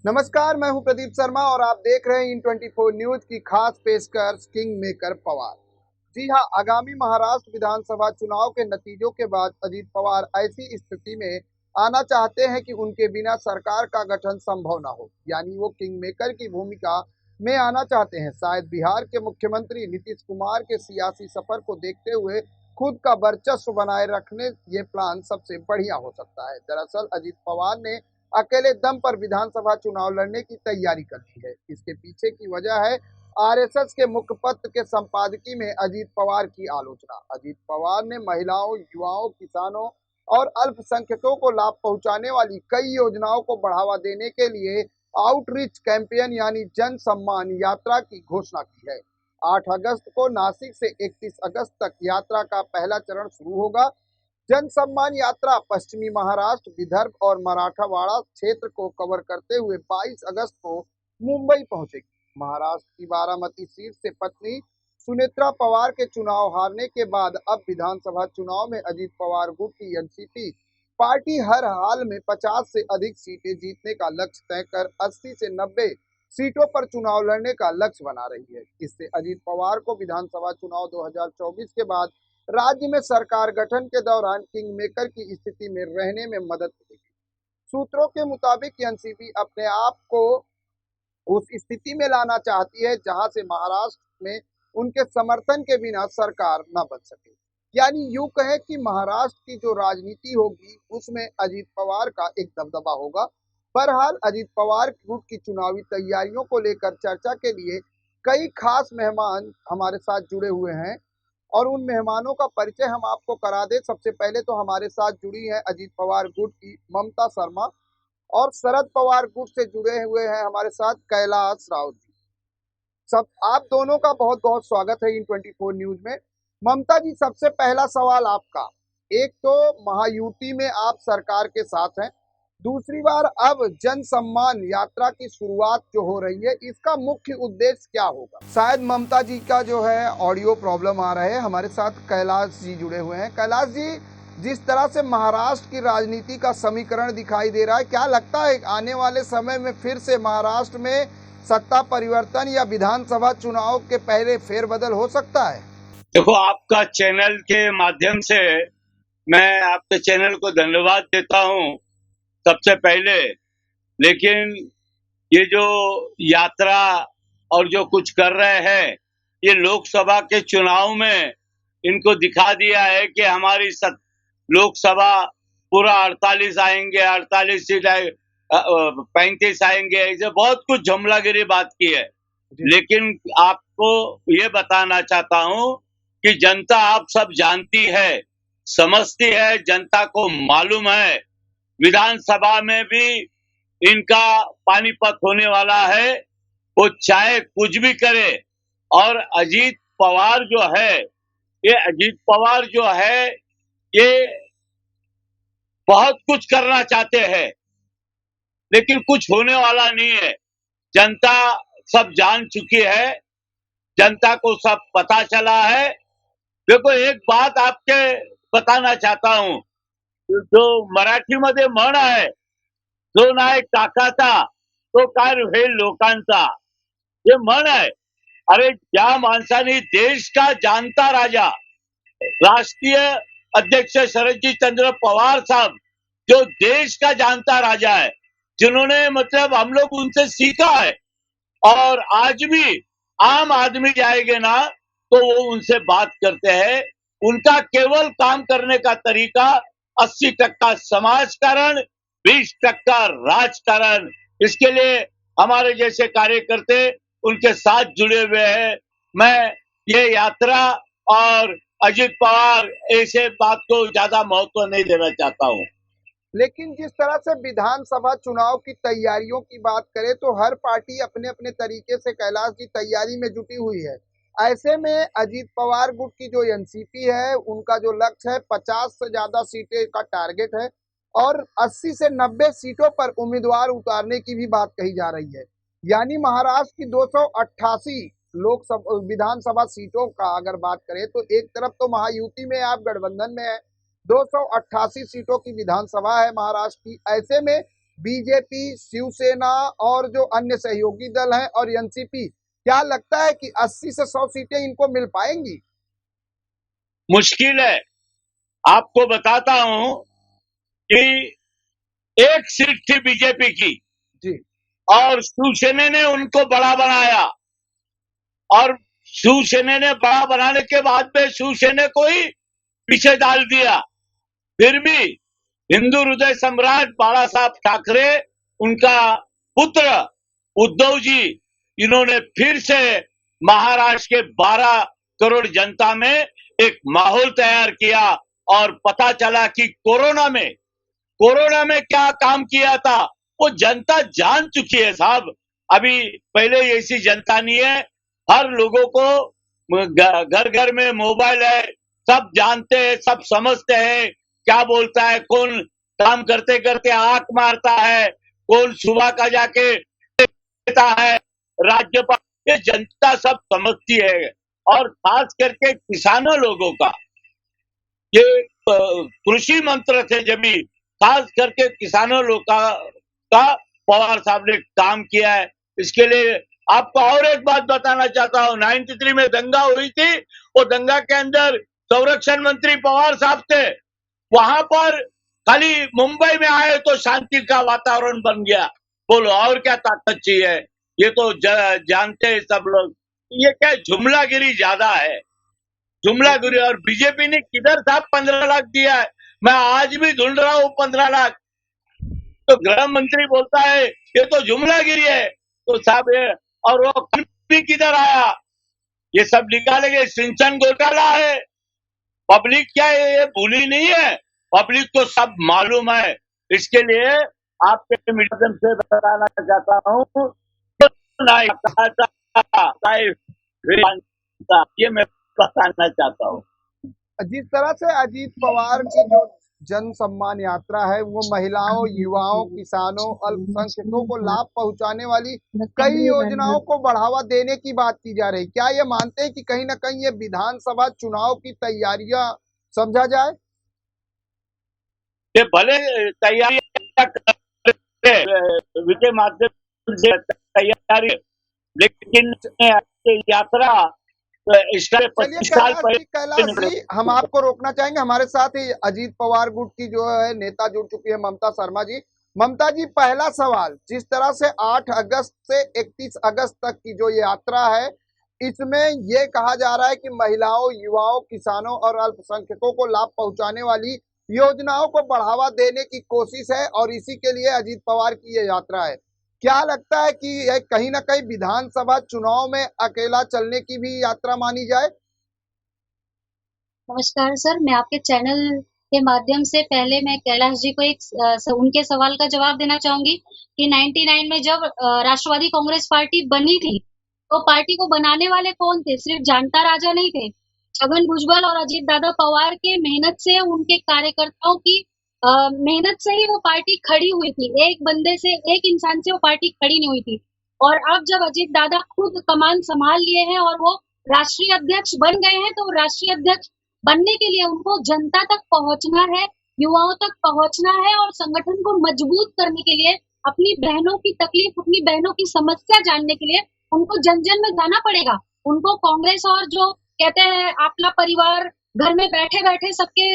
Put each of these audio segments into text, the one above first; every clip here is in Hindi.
नमस्कार, मैं हूं प्रदीप शर्मा और आप देख रहे हैं इन 24 न्यूज की खास पेशकश किंग मेकर पवार। जी हां, आगामी महाराष्ट्र विधानसभा चुनाव के नतीजों के बाद अजीत पवार ऐसी स्थिति में आना चाहते हैं कि उनके बिना सरकार का गठन संभव न हो, यानी वो किंग मेकर की भूमिका में आना चाहते हैं। शायद बिहार के मुख्यमंत्री नीतीश कुमार के सियासी सफर को देखते हुए खुद का वर्चस्व बनाए रखने ये प्लान सबसे बढ़िया हो सकता है। दरअसल अजीत पवार ने अकेले दम पर विधानसभा चुनाव लड़ने की तैयारी कर ली है। इसके पीछे की वजह है आरएसएस के मुखपत्र के संपादकीय में अजीत पवार की आलोचना। अजीत पवार ने महिलाओं, युवाओं, किसानों और अल्पसंख्यकों को लाभ पहुंचाने वाली कई योजनाओं को बढ़ावा देने के लिए आउटरीच कैंपेन यानी जन सम्मान यात्रा की घोषणा की है। 8 अगस्त को नासिक से 31 अगस्त तक यात्रा का पहला चरण शुरू होगा। जन सम्मान यात्रा पश्चिमी महाराष्ट्र, विदर्भ और मराठवाड़ा क्षेत्र को कवर करते हुए 22 अगस्त को मुंबई पहुंचेगी। महाराष्ट्र की बारामती सीट से पत्नी सुनेत्रा पवार के चुनाव हारने के बाद अब विधानसभा चुनाव में अजीत पवार गुट की एनसीपी पार्टी हर हाल में 50 से अधिक सीटें जीतने का लक्ष्य तय कर 80 से 90 सीटों पर चुनाव लड़ने का लक्ष्य बना रही है। इससे अजीत पवार को विधानसभा चुनाव 2024 के बाद राज्य में सरकार गठन के दौरान किंग मेकर की स्थिति में रहने में मदद मिलेगी। सूत्रों के मुताबिक एनसीपी अपने आप को उस स्थिति में लाना चाहती है जहां से महाराष्ट्र में उनके समर्थन के बिना सरकार न बन सके। यानी यूं कहे कि महाराष्ट्र की जो राजनीति होगी उसमें अजीत पवार का एक दबदबा होगा। बहरहाल अजीत पवार गुट की चुनावी तैयारियों को लेकर चर्चा के लिए कई खास मेहमान हमारे साथ जुड़े हुए हैं और उन मेहमानों का परिचय हम आपको करा दें। सबसे पहले तो हमारे साथ जुड़ी है अजीत पवार गुट की ममता शर्मा और शरद पवार गुट से जुड़े हुए हैं हमारे साथ कैलाश राउत जी। सब आप दोनों का बहुत बहुत स्वागत है इन 24 न्यूज में। ममता जी, सबसे पहला सवाल आपका। एक तो महायुति में आप सरकार के साथ हैं, दूसरी बार अब जन सम्मान यात्रा की शुरुआत जो हो रही है इसका मुख्य उद्देश्य क्या होगा? शायद ममता जी का जो है ऑडियो प्रॉब्लम आ रहा है। हमारे साथ कैलाश जी जुड़े हुए हैं। कैलाश जी, जिस तरह से महाराष्ट्र की राजनीति का समीकरण दिखाई दे रहा है, क्या लगता है आने वाले समय में फिर से महाराष्ट्र में सत्ता परिवर्तन या विधानसभा चुनाव के पहले फेरबदल हो सकता है? देखो, आपका चैनल के माध्यम से मैं आपके चैनल को धन्यवाद देता हूं सबसे पहले। लेकिन ये जो यात्रा और जो कुछ कर रहे हैं, ये लोकसभा के चुनाव में इनको दिखा दिया है कि हमारी लोकसभा पूरा 48 आएंगे, 48 सीट 35 आएंगे, ऐसे बहुत कुछ जुमलागिरी बात की है। लेकिन आपको ये बताना चाहता हूं कि जनता आप सब जानती है, समझती है, जनता को मालूम है विधानसभा में भी इनका पानीपत होने वाला है। वो चाहे कुछ भी करे। और अजीत पवार जो है, ये बहुत कुछ करना चाहते हैं लेकिन कुछ होने वाला नहीं है। जनता सब जान चुकी है, जनता को सब पता चला है। देखो, एक बात आपके बताना चाहता हूं, जो मराठीमध्ये म्हण आहे, जो नाही काकाचा तो काय होईल लोकांचा, हे म्हण आहे। अरे, ज्या माणसाने देश का जानता राजा, राष्ट्रीय अध्यक्ष शरदजी चंद्र पवार साहब, जो देश का जानता राजा है, जिन्होंने मतलब हम लोग उनसे सीखा है, और आज भी आम आदमी जाएंगे ना तो वो उनसे बात करते हैं। उनका केवल काम करने का तरीका 80% समाजकारण, 20% राजकारण। इसके लिए हमारे जैसे कार्यकर्ते उनके साथ जुड़े हुए हैं। मैं ये यात्रा और अजीत पवार ऐसे बात को ज्यादा महत्व नहीं देना चाहता हूँ। लेकिन जिस तरह से विधानसभा चुनाव की तैयारियों की बात करें तो हर पार्टी अपने अपने तरीके से कैलाश की तैयारी में जुटी हुई है। ऐसे में अजीत पवार गुट की जो एनसीपी है उनका जो लक्ष्य है 50 से ज्यादा सीटें का टारगेट है और 80 से 90 सीटों पर उम्मीदवार उतारने की भी बात कही जा रही है। यानी महाराष्ट्र की 288 लोकसभा विधानसभा सीटों का अगर बात करें तो एक तरफ तो महायुति में आप गठबंधन में है, 288 सीटों की विधानसभा है महाराष्ट्र की। ऐसे में बीजेपी, शिवसेना और जो अन्य सहयोगी दल हैं और एनसीपी, क्या लगता है कि 80 से 100 सीटें इनको मिल पाएंगी? मुश्किल है। आपको बताता हूं कि एक सीट थी बीजेपी की जी। और शिवसेना ने उनको बड़ा बनाया, और शिवसेना ने बड़ा बनाने के बाद में शिवसेना को ही पीछे डाल दिया। फिर भी हिंदू हृदय सम्राट बाला साहब ठाकरे, उनका पुत्र उद्धव जी, इन्होंने फिर से महाराष्ट्र के 12 करोड़ जनता में एक माहौल तैयार किया। और पता चला कि कोरोना में क्या काम किया था वो जनता जान चुकी है साहब। अभी पहले ऐसी जनता नहीं है। हर लोगों को घर घर में मोबाइल है, सब जानते हैं, सब समझते हैं क्या बोलता है, कौन काम करते करते आंख मारता है, कौन सुबह का जाके देता है राज्यपाल, ये जनता सब समझती है। और खास करके किसानों लोगों का ये कृषि मंत्र थे जब भी, खास करके किसानों लोग का पवार साहब ने काम किया है। इसके लिए आपको और एक बात बताना चाहता हूं, 93 में दंगा हुई थी, वो दंगा के अंदर संरक्षण मंत्री पवार साहब थे। वहां पर खाली मुंबई में आए तो शांति का वातावरण बन गया। बोलो और क्या ताकत चाहिए? ये तो जानते हैं सब लोग। ये क्या जुमलागिरी ज्यादा है, जुमलागिरी। और बीजेपी ने किधर साहब 15 लाख दिया है? मैं आज भी ढूंढ रहा हूं 15 लाख। तो गृह मंत्री बोलता है ये तो जुमलागिरी है। तो साहब ये, और वो भी किधर आया? ये सब निकालेंगे, सिंचन घोटाला है। पब्लिक क्या है, ये भूली नहीं है, पब्लिक को सब मालूम है। इसके लिए आपके मीडियम से बताना चाहता हूँ, ये मैं बताना चाहता हूँ। जिस तरह से अजीत पवार की जो जन सम्मान यात्रा है वो महिलाओं, युवाओं, किसानों, अल्पसंख्यकों को लाभ पहुंचाने वाली कई योजनाओं को बढ़ावा देने की बात की जा रही, क्या ये मानते हैं कि कहीं ना कहीं ये विधानसभा चुनाव की तैयारियां समझा जाए? ये भले तैयारी विजय माध्यम से तैयारी, लेकिन यात्रा इससे चलिए 25 साल कैलाश पहले जी, हम आपको रोकना चाहेंगे। हमारे साथ ही अजीत पवार गुट की जो है नेता जुड़ चुकी है, ममता शर्मा जी। ममता जी, पहला सवाल, जिस तरह से 8 अगस्त से 31 अगस्त तक की जो ये यात्रा है, इसमें ये कहा जा रहा है कि महिलाओं, युवाओं, किसानों और अल्पसंख्यकों को लाभ पहुंचाने वाली योजनाओं को बढ़ावा देने की कोशिश है और इसी के लिए अजीत पवार की ये यात्रा है। क्या लगता है कि यह कहीं ना कहीं विधानसभा चुनाव में अकेला चलने की भी यात्रा मानी जाए? नमस्कार सर, मैं आपके चैनल के माध्यम से पहले मैं कैलाश जी को उनके सवाल का जवाब देना चाहूंगी कि 99 में जब राष्ट्रवादी कांग्रेस पार्टी बनी थी, तो पार्टी को बनाने वाले कौन थे? सिर्फ जानता राजा नहीं थे। छगन भुजबल और अजीत दादा पवार के मेहनत से, उनके कार्यकर्ताओं की मेहनत से ही वो पार्टी खड़ी हुई थी। एक बंदे से, एक इंसान से वो पार्टी खड़ी नहीं हुई थी। और अब जब अजीत दादा खुद कमान संभाल लिए हैं और वो राष्ट्रीय अध्यक्ष बन गए हैं, तो राष्ट्रीय अध्यक्ष बनने के लिए उनको जनता तक पहुंचना है, युवाओं तक पहुंचना है और संगठन को मजबूत करने के लिए अपनी बहनों की तकलीफ, अपनी बहनों की समस्या जानने के लिए उनको जन जन में जाना पड़ेगा। उनको कांग्रेस और जो कहते हैं आपला परिवार, घर में बैठे बैठे सबके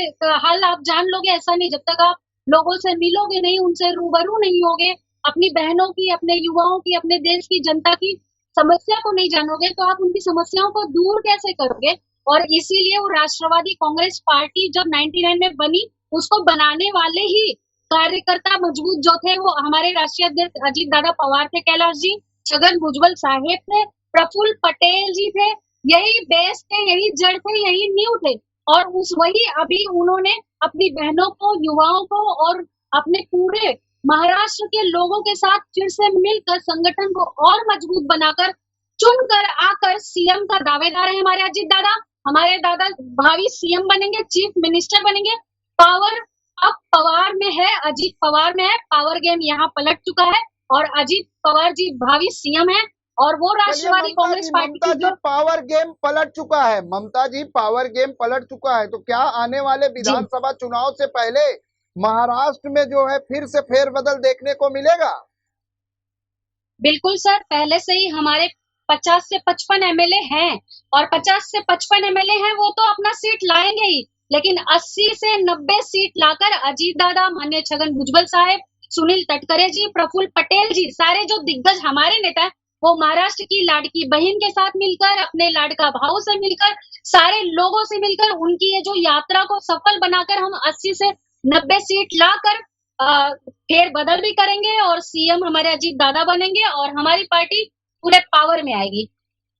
हाल आप जान लोगे, ऐसा नहीं। जब तक आप लोगों से मिलोगे नहीं, उनसे रूबरू नहीं होगे, अपनी बहनों की, अपने युवाओं की, अपने देश की जनता की समस्या को नहीं जानोगे, तो आप उनकी समस्याओं को दूर कैसे करोगे? और इसीलिए वो राष्ट्रवादी कांग्रेस पार्टी जब 99 में बनी, उसको बनाने वाले ही कार्यकर्ता मजबूत जो थे वो हमारे राष्ट्रीय अध्यक्ष अजीत दादा पवार थे, कैलाश जी, छगन भुजबल साहेब थे, प्रफुल्ल पटेल जी थे। यही बेस थे, यही जड़ थे, यही नींव थे। और उस वही अभी उन्होंने अपनी बहनों को, युवाओं को और अपने पूरे महाराष्ट्र के लोगों के साथ फिर से मिलकर संगठन को और मजबूत बनाकर चुनकर आकर सीएम का दावेदार है हमारे अजीत दादा। हमारे दादा भावी सीएम बनेंगे, चीफ मिनिस्टर बनेंगे। पावर अब पवार में है, अजीत पवार में है। पावर गेम यहाँ पलट चुका है और अजीत पवार जी भावी सीएम है और वो राष्ट्रवादी कांग्रेस पार्टी की जो पावर गेम पलट चुका है, ममता जी पावर गेम पलट चुका है, तो क्या आने वाले विधानसभा चुनाव से पहले महाराष्ट्र में जो है फिर से फेरबदल देखने को मिलेगा? बिल्कुल सर, पहले से ही हमारे 50 से 55 एमएलए हैं और 50 से 55 एमएलए हैं वो तो अपना सीट लाएंगे ही, लेकिन 80 से 90 सीट लाकर अजीत दादा, माननीय छगन भुजबल साहब, सुनील तटकरे जी, प्रफुल्ल पटेल जी, सारे जो दिग्गज हमारे नेता हैं, वो महाराष्ट्र की लाडकी बहन के साथ मिलकर, अपने लाडका भाऊ से मिलकर, सारे लोगों से मिलकर उनकी ये जो यात्रा को सफल बनाकर हम 80 से 90 सीट लाकर फेर बदल भी करेंगे और सीएम हमारे अजीत दादा बनेंगे और हमारी पार्टी पूरे पावर में आएगी।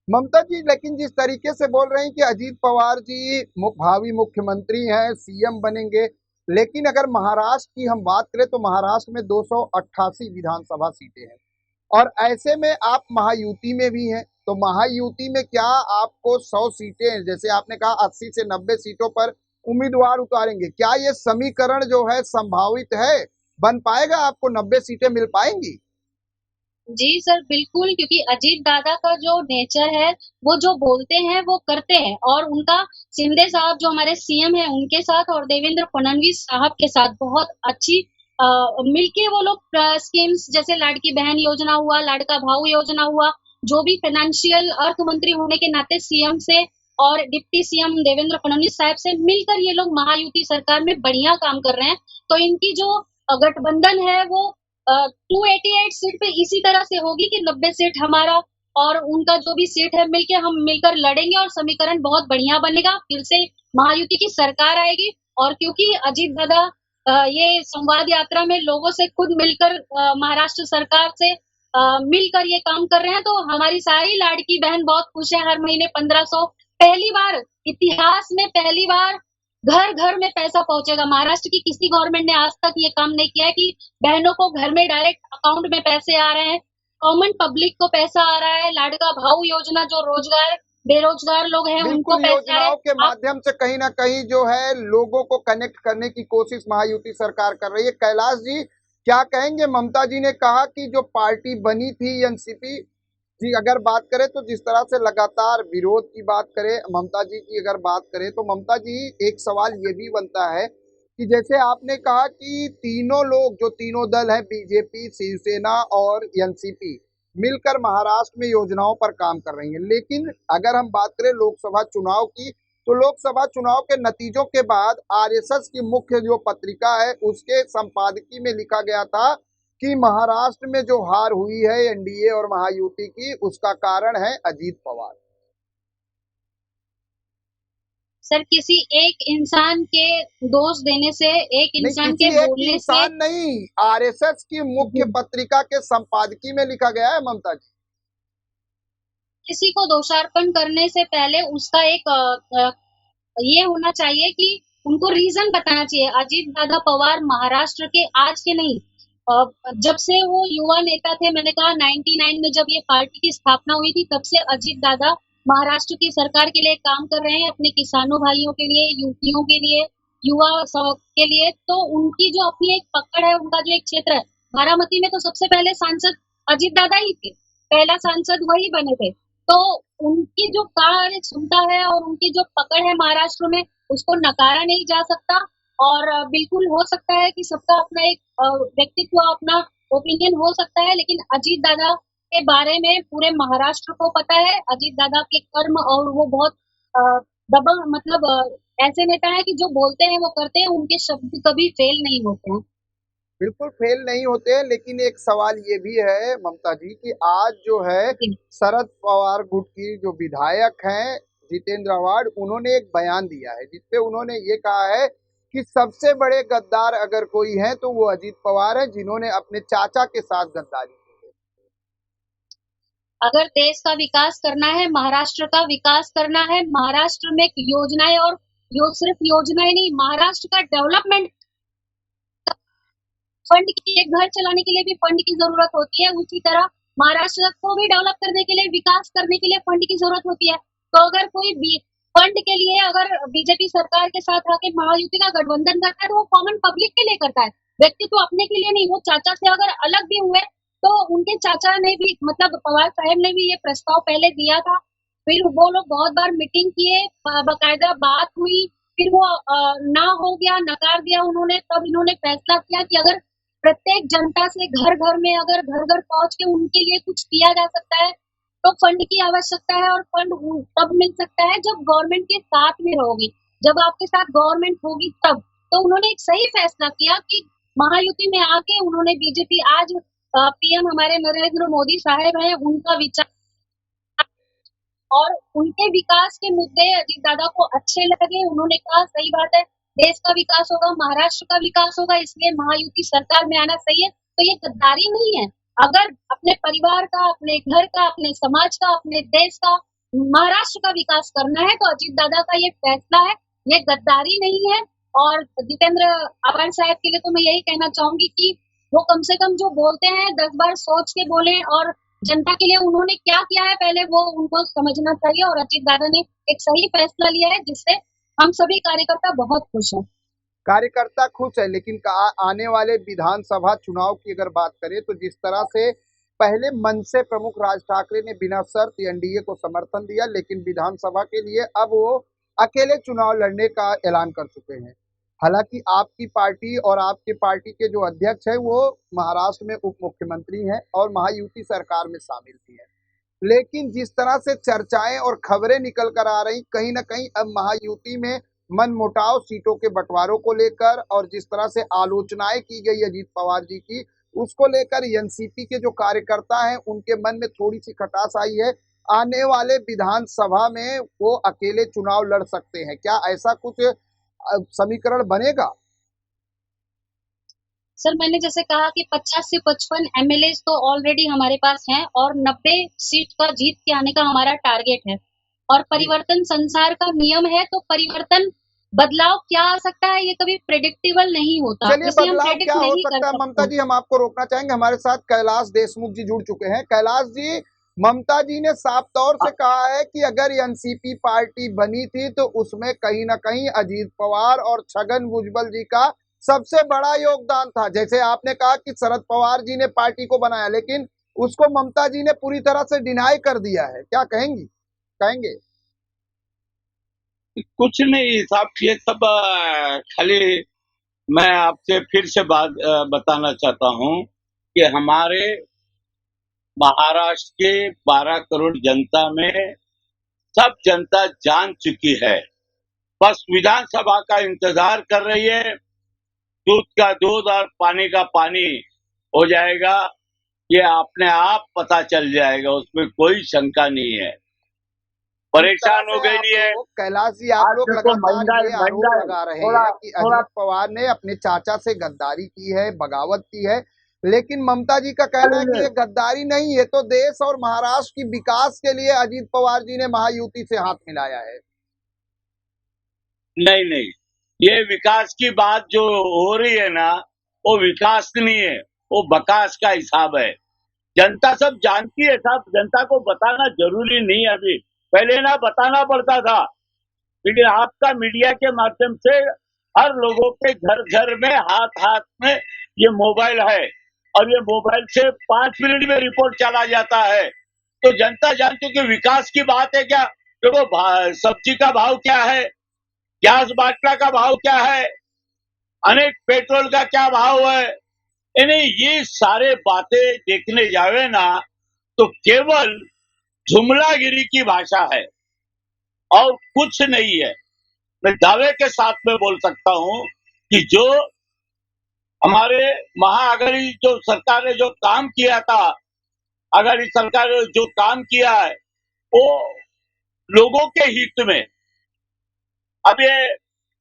ममता जी, लेकिन जिस तरीके से बोल रहे हैं कि अजीत पवार जी भावी मुख्यमंत्री हैं, सीएम बनेंगे, लेकिन अगर महाराष्ट्र की हम बात करें तो महाराष्ट्र में 288 विधानसभा सीटें हैं और ऐसे में आप महायुति में भी हैं, तो महायुति में क्या आपको 100 सीटें, जैसे आपने कहा 80 से 90 सीटों पर उम्मीदवार उतारेंगे, क्या ये समीकरण जो है संभावित है, बन पाएगा? आपको 90 सीटें मिल पाएंगी? जी सर, बिल्कुल, क्योंकि अजीत दादा का जो नेचर है, वो जो बोलते हैं वो करते हैं और उनका शिंदे साहब जो हमारे सीएम हैं उनके साथ और देवेंद्र फडणवीस साहब के साथ बहुत अच्छी मिलके वो लोग स्कीम्स जैसे लाडकी बहन योजना हुआ, लाडका भाऊ योजना हुआ, जो भी फाइनेंशियल अर्थ मंत्री होने के नाते सीएम से और डिप्टी सीएम देवेंद्र फडणवीस साहब से मिलकर ये लोग महायुति सरकार में बढ़िया काम कर रहे हैं। तो इनकी जो गठबंधन है वो 288 सीट पे इसी तरह से होगी कि 90 सीट हमारा और उनका जो भी सीट है मिलके हम मिलकर लड़ेंगे और समीकरण बहुत बढ़िया बनेगा, फिर से महायुति की सरकार आएगी। और क्योंकि अजीत दादा ये संवाद यात्रा में लोगों से खुद मिलकर महाराष्ट्र सरकार से मिलकर ये काम कर रहे हैं, तो हमारी सारी लाडकी बहन बहुत खुश है। हर महीने 1500, पहली बार इतिहास में पहली बार घर घर में पैसा पहुंचेगा। महाराष्ट्र की किसी गवर्नमेंट ने आज तक ये काम नहीं किया है कि बहनों को घर में डायरेक्ट अकाउंट में पैसे आ रहे हैं, कॉमन पब्लिक को पैसा आ रहा है। लाडका भाऊ योजना जो रोजगार बेरोजगार लोग हैं उनको बिल्कुल, पैसा है। योजनाओं के माध्यम से कहीं ना कहीं जो है लोगों को कनेक्ट करने की कोशिश महायुति सरकार कर रही है। कैलाश जी, क्या कहेंगे? ममता जी ने कहा कि जो पार्टी बनी थी एनसीपी जी, अगर बात करें तो जिस तरह से लगातार विरोध की बात करें, ममता जी की अगर बात करें तो ममता जी, एक सवाल ये भी बनता है कि जैसे आपने कहा कि तीनों लोग, जो तीनों दल हैं, बीजेपी, शिवसेना और एनसीपी, मिलकर महाराष्ट्र में योजनाओं पर काम कर रही हैं, लेकिन अगर हम बात करें लोकसभा चुनाव की, तो लोकसभा चुनाव के नतीजों के बाद आरएसएस की मुख्य जो पत्रिका है उसके संपादकीय में लिखा गया था कि महाराष्ट्र में जो हार हुई है एनडीए और महायुति की, उसका कारण है अजीत पवार। सर, किसी एक इंसान के दोष देने से, एक इंसान के बोलने से नहीं, आरएसएस की मुख्य पत्रिका के संपादकीय में लिखा गया है ममता जी। किसी को दोषारोपण करने से पहले उसका एक ये होना चाहिए कि उनको रीजन बताना चाहिए। अजीत दादा पवार महाराष्ट्र के आज के नहीं, जब से वो युवा नेता थे, मैंने कहा 99 में जब ये पार्टी की स्थापना हुई थी, तब से अजीत दादा महाराष्ट्र की सरकार के लिए काम कर रहे हैं, अपने किसानों भाइयों के लिए, युवतियों के लिए, युवा के लिए। तो उनकी जो अपनी एक पकड़ है, उनका जो एक क्षेत्र है, बारामती में तो सबसे पहले सांसद अजीत दादा ही थे, पहला सांसद वही बने थे। तो उनकी जो कार्य क्षमता है और उनकी जो पकड़ है महाराष्ट्र में, उसको नकारा नहीं जा सकता। और बिल्कुल हो सकता है कि सबका अपना एक व्यक्तित्व, अपना ओपिनियन हो सकता है, लेकिन अजीत दादा के बारे में पूरे महाराष्ट्र को पता है। अजीत दादा के कर्म, और वो बहुत दबंग, मतलब ऐसे नेता है कि जो बोलते हैं वो करते हैं, उनके शब्द कभी फेल नहीं होते हैं। बिल्कुल फेल नहीं होते हैं, लेकिन एक सवाल ये भी है ममता जी कि आज जो है शरद पवार गुट की जो विधायक हैं जितेंद्र आव्हाड, उन्होंने एक बयान दिया है जिसपे उन्होंने ये कहा है कि सबसे बड़े गद्दार अगर कोई है तो वो अजीत पवार है, जिन्होंने अपने चाचा के साथ गद्दारी की है। अगर देश का विकास करना है, महाराष्ट्र का विकास करना है, महाराष्ट्र में योजनाएं, और सिर्फ योजनाएं नहीं, महाराष्ट्र का डेवलपमेंट, फंड की, एक घर चलाने के लिए भी फंड की जरूरत होती है, उसी तरह महाराष्ट्र को भी डेवलप करने के लिए, विकास करने के लिए फंड की जरूरत होती है। तो अगर कोई फंड के लिए अगर बीजेपी सरकार के साथ आके महायुति का गठबंधन करता है, तो वो कॉमन पब्लिक के लिए करता है, व्यक्तित्व अपने के लिए नहीं। वो चाचा से अगर अलग भी हुए तो उनके चाचा ने भी, मतलब पवार साहब ने भी ये प्रस्ताव पहले दिया था, फिर वो लोग बहुत बार मीटिंग किए, बाकायदा बात हुई, फिर वो ना हो गया, नकार दिया उन्होंने, तब इन्होंने फैसला किया कि अगर प्रत्येक जनता से घर-घर में अगर घर-घर पहुँच के उनके लिए कुछ किया जा सकता है, तो फंड की आवश्यकता है और फंड तब मिल सकता है जब गवर्नमेंट के साथ में रहोगे, जब आपके साथ गवर्नमेंट होगी तब। तो उन्होंने एक सही फैसला किया कि महायुति में आके उन्होंने बीजेपी आज पीएम हमारे नरेंद्र मोदी साहब हैं, उनका विचार और उनके विकास के मुद्दे अजीत दादा को अच्छे लगे। उन्होंने कहा सही बात है, देश का विकास होगा, महाराष्ट्र का विकास होगा, इसलिए महायुति सरकार में आना सही है। तो ये गद्दारी नहीं है। अगर अपने परिवार का, अपने घर का, अपने समाज का, अपने देश का, महाराष्ट्र का विकास करना है तो अजीत दादा का ये फैसला है, ये गद्दारी नहीं है। और जितेंद्र आव्हाड साहब के लिए तो मैं यही कहना चाहूंगी कि वो कम से कम जो बोलते हैं 10 बार सोच के बोले और जनता के लिए उन्होंने क्या किया है पहले वो उनको समझना चाहिए। और अजीत दादा ने एक सही फैसला लिया है जिससे हम सभी कार्यकर्ता बहुत खुश हैं। कार्यकर्ता खुश है, लेकिन आने वाले विधानसभा चुनाव की अगर बात करें तो जिस तरह से पहले मन से प्रमुख राज ठाकरे ने बिना शर्त एनडीए को समर्थन दिया, लेकिन विधानसभा के लिए अब वो अकेले चुनाव लड़ने का ऐलान कर चुके हैं। हालांकि आपकी पार्टी और आपकी पार्टी के जो अध्यक्ष है वो महाराष्ट्र में उप मुख्यमंत्री हैं और महायुति सरकार में शामिल भी हैं, लेकिन जिस तरह से चर्चाएं और खबरें निकल कर आ रही, कहीं ना कहीं अब महायुति में मनमुटाव सीटों के बंटवारों को लेकर और जिस तरह से आलोचनाएं की गई अजीत पवार जी की, उसको लेकर एनसीपी के जो कार्यकर्ता हैं उनके मन में थोड़ी सी खटास आई है। आने वाले विधानसभा में वो अकेले चुनाव लड़ सकते हैं, क्या ऐसा कुछ समीकरण बनेगा? सर मैंने जैसे कहा कि 50 से 55 एमएलए तो ऑलरेडी हमारे पास हैं और 90 सीट का जीत के आने का हमारा टारगेट है। और परिवर्तन संसार का नियम है, तो परिवर्तन बदलाव क्या आ सकता है ये कभी प्रेडिक्टेबल नहीं होता। चलिए बदलाव क्या हो सकता है ममता जी, हम आपको रोकना चाहेंगे। हमारे साथ कैलाश देशमुख जी जुड़ चुके हैं। कैलाश जी, ममता जी ने साफ तौर से कहा है कि अगर एनसीपी पार्टी बनी थी तो उसमें कहीं ना कहीं अजीत पवार और छगन भुजबल जी का सबसे बड़ा योगदान था। जैसे आपने कहा कि शरद पवार जी ने पार्टी को बनाया, लेकिन उसको ममता जी ने पूरी तरह से डिनाई कर दिया है, क्या कहेंगे? कुछ नहीं साहब, ये सब खाली मैं आपसे फिर से बात बताना चाहता हूं कि हमारे महाराष्ट्र के 12 करोड़ जनता में सब जनता जान चुकी है, बस विधानसभा का इंतजार कर रही है। दूध का दूध और पानी का पानी हो जाएगा, ये अपने आप पता चल जाएगा, उसमें कोई शंका नहीं है। परेशान हो गई है कैलाश जी, आप लोग लगातार ये आरोप लगा रहे हैं कि अजीत पवार ने अपने चाचा से गद्दारी की है, बगावत की है, लेकिन ममता जी का कहना है कि ये गद्दारी नहीं है, तो देश और महाराष्ट्र की विकास के लिए अजीत पवार जी ने महायुति से हाथ मिलाया है। नहीं, ये विकास की बात जो हो रही है ना, वो विकास नहीं है, वो बकास का हिसाब है। जनता सब जानती है साहब, जनता को बताना जरूरी नहीं है। अभी पहले ना बताना पड़ता था, लेकिन आपका मीडिया के माध्यम से हर लोगों के घर घर में हाथ में ये मोबाइल है और ये मोबाइल से 5 मिनट में रिपोर्ट चला जाता है, तो जनता जानती है कि विकास की बात है क्या। देखो सब्जी का भाव क्या है, गैस बाटला का भाव क्या है, अनेक पेट्रोल का क्या भाव है, यानी ये सारे बातें देखने जावे ना तो केवल जुमलागिरी की भाषा है और कुछ नहीं है। मैं दावे के साथ में बोल सकता हूं कि जो हमारे महाअघाड़ी जो सरकार ने जो काम किया था, अघाड़ी सरकार ने जो काम किया है वो लोगों के हित में। अब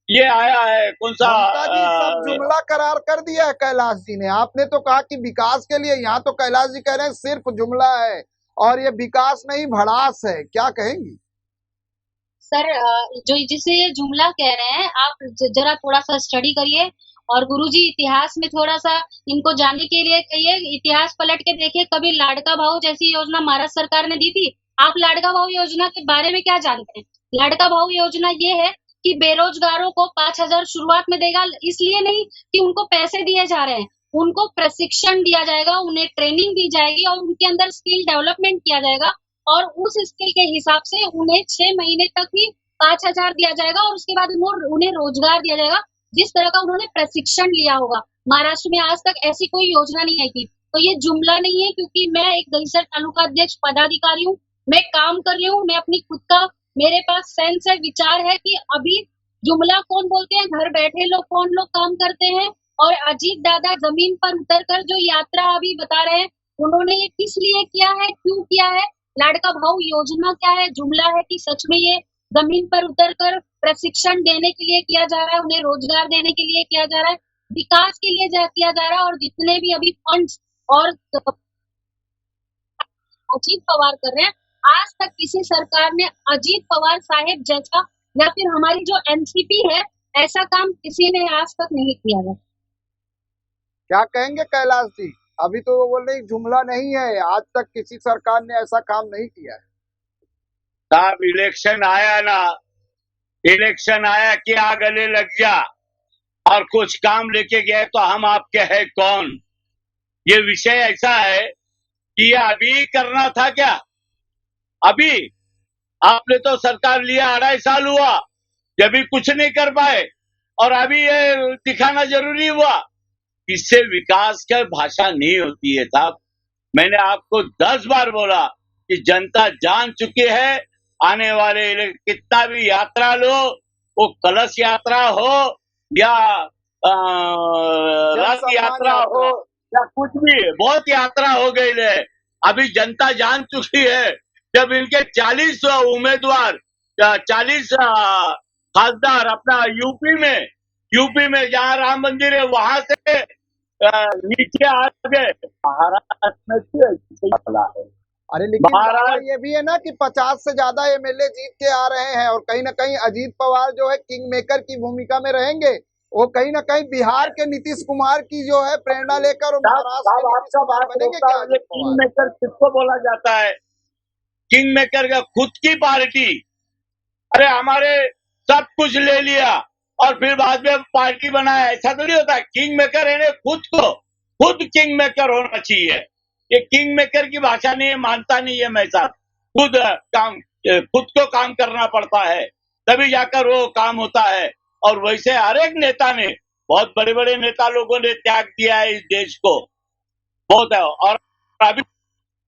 ये आया है कौन सा सब जुमला करार कर दिया है कैलाश जी ने। आपने तो कहा कि विकास के लिए, यहाँ तो कैलाश जी कह रहे हैं सिर्फ जुमला है और ये विकास नहीं भड़ास है, क्या कहेंगी? सर जो जिसे ये जुमला कह रहे हैं, आप जरा थोड़ा सा स्टडी करिए और गुरुजी इतिहास में थोड़ा सा इनको जानने के लिए कहिए, इतिहास पलट के देखिए, कभी लाड़का भाऊ जैसी योजना महाराष्ट्र सरकार ने दी थी। आप लाड़का भाऊ योजना के बारे में क्या जानते हैं? लाड़का भाऊ योजना ये है कि बेरोजगारों को 5,000 शुरुआत में देगा, इसलिए नहीं कि उनको पैसे दिए जा रहे हैं, उनको प्रशिक्षण दिया जाएगा, उन्हें ट्रेनिंग दी जाएगी और उनके अंदर स्किल डेवलपमेंट किया जाएगा और उस स्किल के हिसाब से उन्हें 6 महीने तक ही 5,000 दिया जाएगा और उसके बाद उन्हें रोजगार दिया जाएगा, जिस तरह का उन्होंने प्रशिक्षण लिया होगा। महाराष्ट्र में आज तक ऐसी कोई योजना नहीं आई थी। तो ये जुमला नहीं है, क्योंकि मैं एक दहिसर तालुका अध्यक्ष पदाधिकारी हूँ, मैं काम कर रही हूँ, मैं अपनी खुद का, मेरे पास सेंस है, विचार है कि अभी जुमला कौन बोलते हैं, घर बैठे लोग कौन लोग काम करते हैं। और अजीत दादा जमीन पर उतरकर जो यात्रा अभी बता रहे हैं, उन्होंने ये किस लिए किया है, क्यों किया है, लाड़का भाऊ योजना क्या है, जुमला है कि सच में ये जमीन पर उतरकर प्रशिक्षण देने के लिए किया जा रहा है, उन्हें रोजगार देने के लिए किया जा रहा है, विकास के लिए किया जा रहा है। और जितने भी अभी फंड्स और अजीत पवार कर रहे हैं, आज तक किसी सरकार ने अजीत पवार साहेब जैसा या फिर हमारी जो एनसीपी है, ऐसा काम किसी ने आज तक नहीं किया है। क्या कहेंगे कैलाश जी? अभी तो वो बोल रहे जुमला नहीं है, आज तक किसी सरकार ने ऐसा काम नहीं किया है। साहब इलेक्शन आया ना, इलेक्शन आया कि आ गले लग जा और कुछ काम लेके गए तो हम आपके हैं कौन। ये विषय ऐसा है कि ये अभी करना था क्या? अभी आपने तो सरकार लिया 2.5 साल हुआ, जब भी कुछ नहीं कर पाए और अभी ये दिखाना जरूरी हुआ। इससे विकास का भाषा नहीं होती है साहब। मैंने आपको 10 बार बोला कि जनता जान चुकी है, आने वाले कितना भी यात्रा लो, वो कलश यात्रा हो या रथ यात्रा हो या कुछ भी, बहुत यात्रा हो गई है। अभी जनता जान चुकी है, जब इनके 40 उम्मीदवार, 40 खासदार अपना यूपी में जहाँ राम मंदिर है वहां से नीचे आ गए, महाराष्ट्र में है। अरे लेकिन ये भी है ना कि 50 से ज्यादा एमएलए जीत के आ रहे हैं और कहीं ना कहीं अजीत पवार जो है किंग मेकर की भूमिका में रहेंगे। वो कहीं ना कहीं बिहार के नीतीश कुमार की जो है प्रेरणा लेकर महाराष्ट्र में नीतीश कुमार बनेंगे क्या? किंग मेकर किसको बोला जाता है? किंग मेकर का खुद की पार्टी, अरे हमारे सब कुछ ले लिया और फिर बाद में पार्टी बनाया, ऐसा तो नहीं होता। किंग मेकर है, खुद किंग मेकर होना चाहिए। ये किंग मेकर की भाषा नहीं है, मानता नहीं है मैं साहब। खुद को काम करना पड़ता है, तभी जाकर वो काम होता है। और वैसे हर एक नेता ने, बहुत बड़े बड़े नेता लोगों ने त्याग दिया है इस देश को, बहुत है। और अभी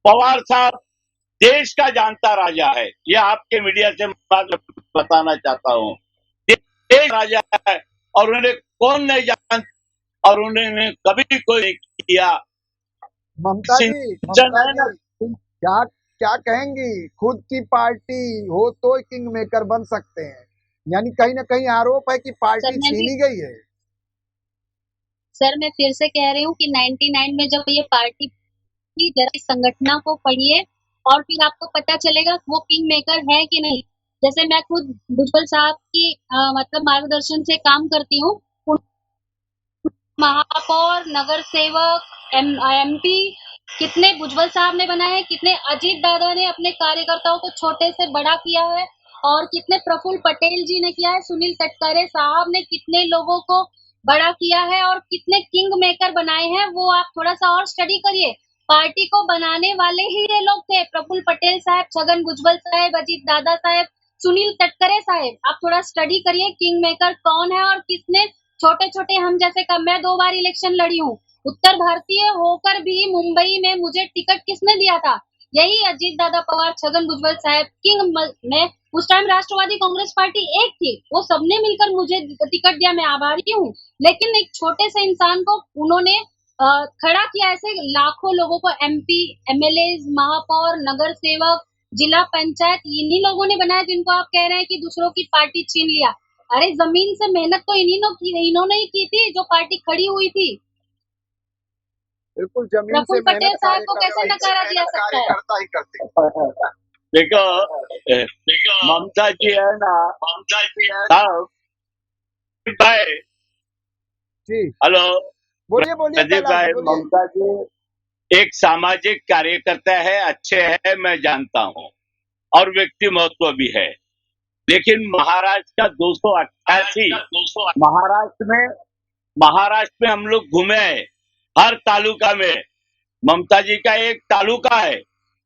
पवार साहब देश का जानता राजा है, ये आपके मीडिया से बताना चाहता हूँ। देश राजा है और उन्हें कौन नहीं जानता और उन्होंने कभी कोई नहीं किया। ममता जी क्या कहेंगी? खुद की पार्टी हो तो किंग मेकर बन सकते हैं, यानी कहीं ना कहीं आरोप है कि पार्टी छीनी गई है। सर मैं फिर से कह रही हूँ कि 99 में जब ये पार्टी की जरा संगठना को पढ़िए और फिर आपको पता चलेगा वो किंग मेकर है कि नहीं। जैसे मैं खुद भुजबल साहब की मतलब मार्गदर्शन से काम करती हूँ, महापौर, नगर सेवक, एमपी कितने भुजबल साहब ने बनाए हैं, कितने अजीत दादा ने अपने कार्यकर्ताओं को छोटे से बड़ा किया है और कितने प्रफुल्ल पटेल जी ने किया है, सुनील तटकरे साहब ने कितने लोगों को बड़ा किया है और कितने किंग मेकर बनाए हैं। वो आप थोड़ा सा और स्टडी करिए। पार्टी को बनाने वाले ही ये लोग थे, प्रफुल्ल पटेल साहब, छगन भुजबल साहब, अजीत दादा साहब, सुनील तटकरे साहब। आप थोड़ा स्टडी करिए किंग मेकर कौन है और किसने छोटे छोटे, हम जैसे का मैं 2 बार इलेक्शन लड़ी हूँ, उत्तर भारतीय होकर भी मुंबई में मुझे टिकट किसने दिया था? यही अजीत दादा पवार, छगन भुजबल साहब। किंग में उस टाइम राष्ट्रवादी कांग्रेस पार्टी एक थी, वो सबने मिलकर मुझे टिकट दिया, मैं आभारी हूँ। लेकिन एक छोटे से इंसान को उन्होंने खड़ा किया, ऐसे लाखों लोगों को एमपी, एमएलए, महापौर, नगर सेवक, जिला पंचायत इन्हीं लोगों ने बनाया, जिनको आप कह रहे हैं कि दूसरों की पार्टी छीन लिया। अरे जमीन से मेहनत तो इन्होंने ही की थी जो पार्टी खड़ी हुई थी। बिल्कुल, जमीन से पटेल साहब को कैसे नकारा जा सकता है? देखो ममता जी है ना, साहब भाई जी, हेलो, बोलिए भाई, ममता जी एक सामाजिक कार्यकर्ता है, अच्छे है, मैं जानता हूँ और व्यक्ति महत्व भी है। लेकिन महाराष्ट्र का 288 महाराष्ट्र में हम लोग घूमे हैं, हर तालुका में। ममता जी का एक तालुका है,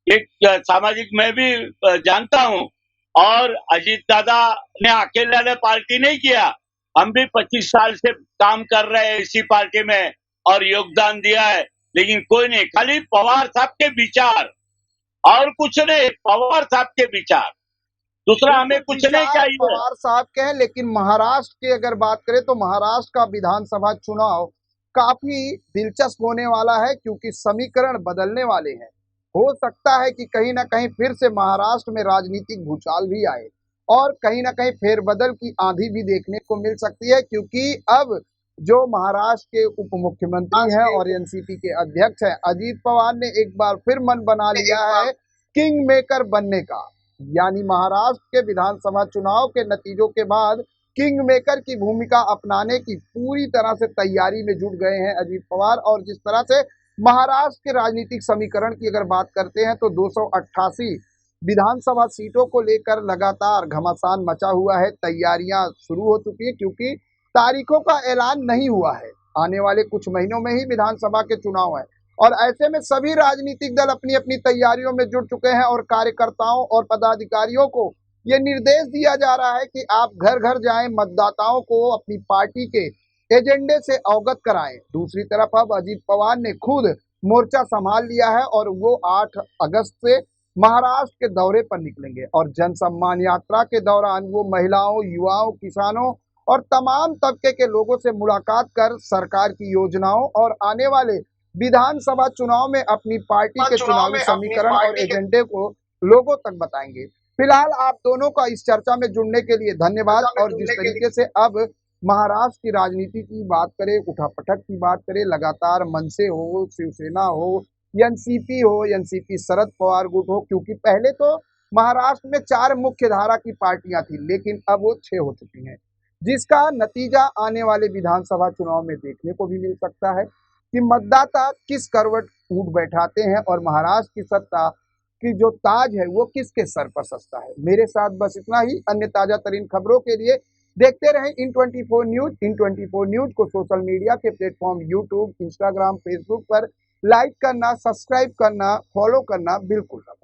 एक सामाजिक मैं भी जानता हूँ, और अजीत दादा ने अकेले पार्टी नहीं किया, हम भी 25 साल से काम कर रहे हैं इसी पार्टी में और योगदान दिया है, लेकिन कोई नहीं, खाली पवार साहब के विचार और कुछ नहीं, पवार साहब के विचार, दूसरा हमें कुछ नहीं विचार चाहिए। पवार साहब के हैं, लेकिन महाराष्ट्र की अगर बात करें तो महाराष्ट्र का विधानसभा चुनाव काफी दिलचस्प होने वाला है, क्योंकि समीकरण बदलने वाले हैं। हो सकता है कि कहीं ना कहीं फिर से महाराष्ट्र में राजनीतिक भूचाल भी आए और कहीं ना कहीं फेरबदल की आंधी भी देखने को मिल सकती है, क्योंकि अब जो महाराष्ट्र के उप मुख्यमंत्री हैं और एनसीपी के अध्यक्ष हैं अजीत पवार ने एक बार फिर मन बना लिया है किंग मेकर बनने का। यानी महाराष्ट्र के विधानसभा चुनाव के नतीजों के बाद किंग मेकर की भूमिका अपनाने की पूरी तरह से तैयारी में जुट गए हैं अजीत पवार। और जिस तरह से महाराष्ट्र के राजनीतिक समीकरण की अगर बात करते हैं तो 288 विधानसभा सीटों को लेकर लगातार घमासान मचा हुआ है, तैयारियां शुरू हो चुकी है, क्योंकि तारीखों का ऐलान नहीं हुआ है। आने वाले कुछ महीनों में ही विधानसभा के चुनाव है और ऐसे में सभी राजनीतिक दल अपनी अपनी तैयारियों में जुट चुके हैं और कार्यकर्ताओं और पदाधिकारियों को ये निर्देश दिया जा रहा है कि आप घर घर जाएं, मतदाताओं को अपनी पार्टी के एजेंडे से अवगत कराएं। दूसरी तरफ अब अजीत पवार ने खुद मोर्चा संभाल लिया है और वो 8 अगस्त से महाराष्ट्र के दौरे पर निकलेंगे और जन सम्मान यात्रा के दौरान वो महिलाओं, युवाओं, किसानों और तमाम तबके के लोगों से मुलाकात कर सरकार की योजनाओं और आने वाले विधानसभा चुनाव में अपनी पार्टी के चुनावी समीकरण और एजेंडे को लोगों तक बताएंगे। फिलहाल आप दोनों का इस चर्चा में जुड़ने के लिए धन्यवाद। और जिस तरीके से अब महाराष्ट्र की राजनीति की बात करें, उठापटक की बात करें, लगातार मनसे हो, शिवसेना हो, एनसीपी शरद पवार गुट हो, क्योंकि पहले तो महाराष्ट्र में 4 मुख्य धारा की पार्टियां थी, लेकिन अब वो 6 हो चुकी हैं, जिसका नतीजा आने वाले विधानसभा चुनाव में देखने को भी मिल सकता है कि मतदाता किस करवट ऊँट बैठाते हैं और महाराष्ट्र की सत्ता की जो ताज है वो किसके सर पर सजता है। मेरे साथ बस इतना ही। अन्य ताजा तरीन खबरों के लिए देखते रहें इन 24 न्यूज। इन 24 न्यूज को सोशल मीडिया के प्लेटफॉर्म यूट्यूब, इंस्टाग्राम, फेसबुक पर लाइक करना, सब्सक्राइब करना, फॉलो करना बिल्कुल ना भूलें।